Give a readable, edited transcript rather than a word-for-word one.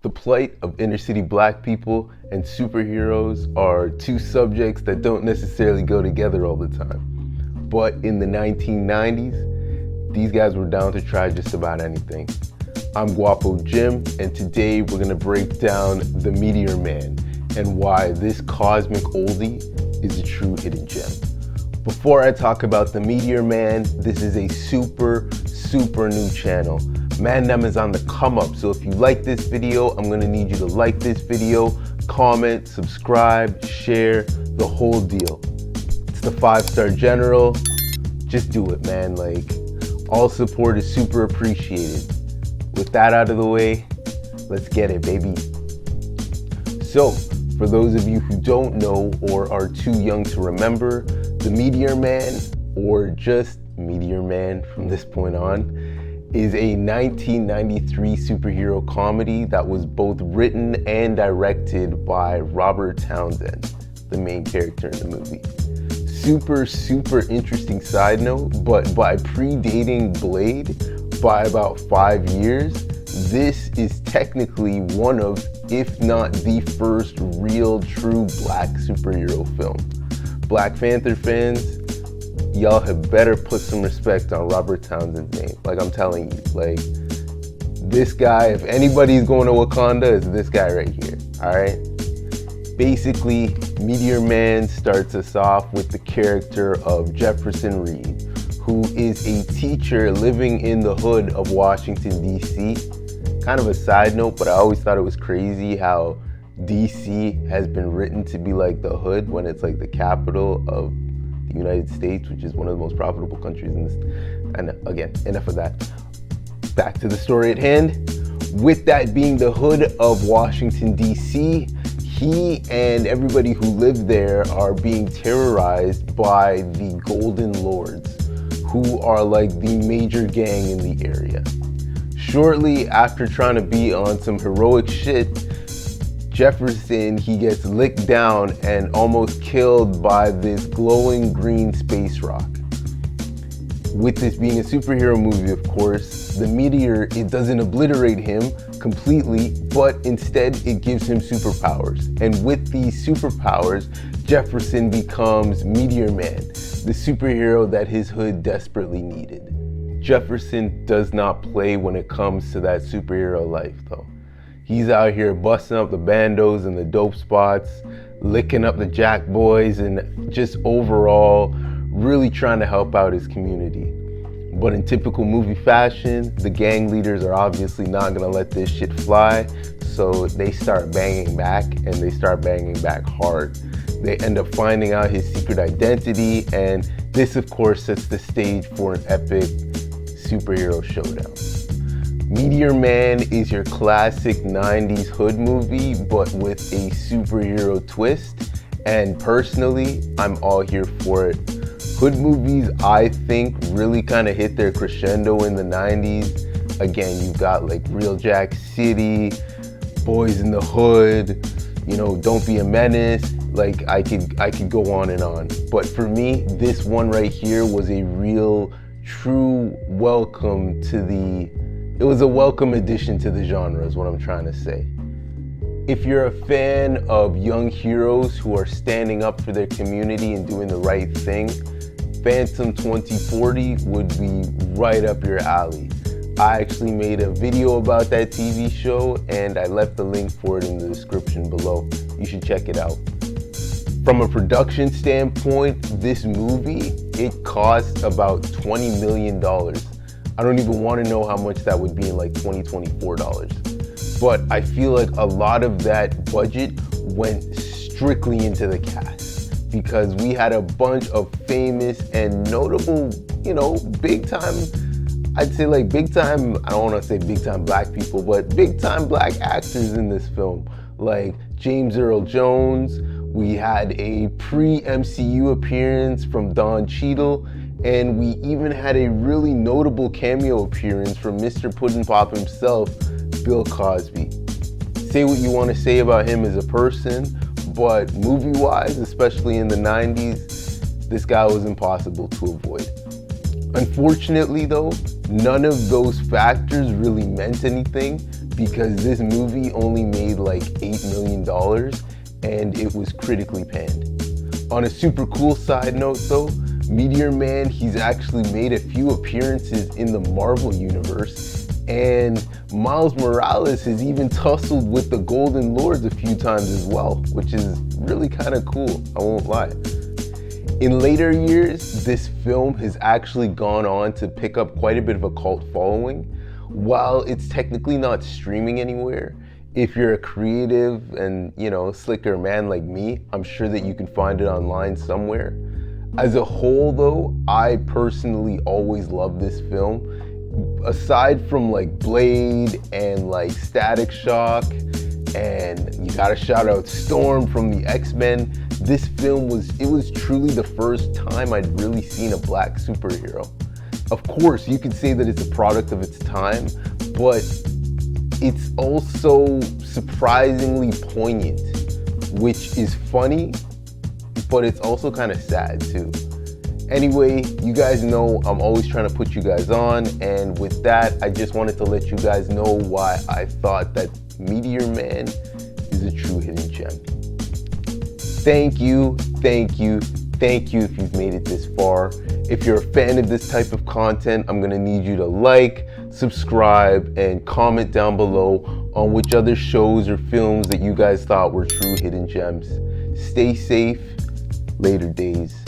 The plight of inner city black people and superheroes are two subjects that don't necessarily go together all the time. But in the 1990s, these guys were down to try just about anything. I'm Guapo Jim, and today we're gonna break down the Meteor Man and why this cosmic oldie is a true hidden gem. Before I talk about the Meteor Man, this is a super new channel. Man, them is on the come up, so if you like this video, I'm gonna need you to like this video, comment, subscribe, share, the whole deal. It's the 5-star general. Just do it, man. Like, all support is super appreciated. With that out of the way, let's get it, baby. So, for those of you who don't know or are too young to remember, the Meteor Man, or just Meteor Man from this point on, is a 1993 superhero comedy that was both written and directed by Robert Townsend, the main character in the movie. Super interesting side note, but by predating Blade by about 5 years, this is technically one of, if not the first real true black superhero film. Black Panther fans, y'all have better put some respect on Robert Townsend's name. Like, I'm telling you, like, this guy, if anybody's going to Wakanda, it's this guy right here, all right? Basically, Meteor Man starts us off with the character of Jefferson Reed, who is a teacher living in the hood of Washington, D.C. Kind of a side note, but I always thought it was crazy how D.C. has been written to be like the hood when it's like the capital of the United States, which is one of the most profitable countries in this. And again, enough of that. Back to the story at hand. With that being the hood of Washington, D.C., he and everybody who lived there are being terrorized by the Golden Lords, who are like the major gang in the area. Shortly after trying to be on some heroic shit, Jefferson, he gets licked down and almost killed by this glowing green space rock. With this being a superhero movie, of course, the meteor, it doesn't obliterate him completely, but instead it gives him superpowers. And with these superpowers, Jefferson becomes Meteor Man, the superhero that his hood desperately needed. Jefferson does not play when it comes to that superhero life, though. He's out here busting up the bandos and the dope spots, licking up the jack boys, and just overall really trying to help out his community. But in typical movie fashion, the gang leaders are obviously not gonna let this shit fly, so they start banging back, and they start banging back hard. They end up finding out his secret identity, and this of course sets the stage for an epic superhero showdown. Meteor Man is your classic 90s hood movie, but with a superhero twist, and personally, I'm all here for it. Hood movies, I think, really kind of hit their crescendo in the 90s. Again, you've got like Real Jack City, Boys in the Hood, you know, Don't Be a Menace. Like, I could go on and on. But for me, this one right here was a real, true welcome to it was a welcome addition to the genre is what I'm trying to say. If you're a fan of young heroes who are standing up for their community and doing the right thing, Phantom 2040 would be right up your alley. I actually made a video about that TV show and I left the link for it in the description below. You should check it out. From a production standpoint, this movie, it cost about $20 million. I don't even want to know how much that would be in like 2024 dollars. But I feel like a lot of that budget went strictly into the cast because we had a bunch of famous and notable, you know, big time, I'd say like big time, I don't want to say big time black people, but big time black actors in this film. Like James Earl Jones, we had a pre-MCU appearance from Don Cheadle, and we even had a really notable cameo appearance from Mr. Puddin' Pop himself, Bill Cosby. Say what you want to say about him as a person, but movie-wise, especially in the 90s, this guy was impossible to avoid. Unfortunately though, none of those factors really meant anything because this movie only made like $8 million and it was critically panned. On a super cool side note though, Meteor Man, he's actually made a few appearances in the Marvel universe, and Miles Morales has even tussled with the Golden Lords a few times as well, which is really kind of cool, I won't lie. In later years, this film has actually gone on to pick up quite a bit of a cult following. While it's technically not streaming anywhere, if you're a creative and, slicker man like me, I'm sure that you can find it online somewhere. As a whole though, I personally always love this film. Aside from like Blade and like Static Shock, and you gotta shout out Storm from the X-Men, this film was truly the first time I'd really seen a black superhero. Of course, you could say that it's a product of its time, but it's also surprisingly poignant, which is funny, but it's also kind of sad too. Anyway, you guys know I'm always trying to put you guys on, and with that, I just wanted to let you guys know why I thought that Meteor Man is a true hidden gem. Thank you if you've made it this far. If you're a fan of this type of content, I'm gonna need you to like, subscribe, and comment down below on which other shows or films that you guys thought were true hidden gems. Stay safe. Later days.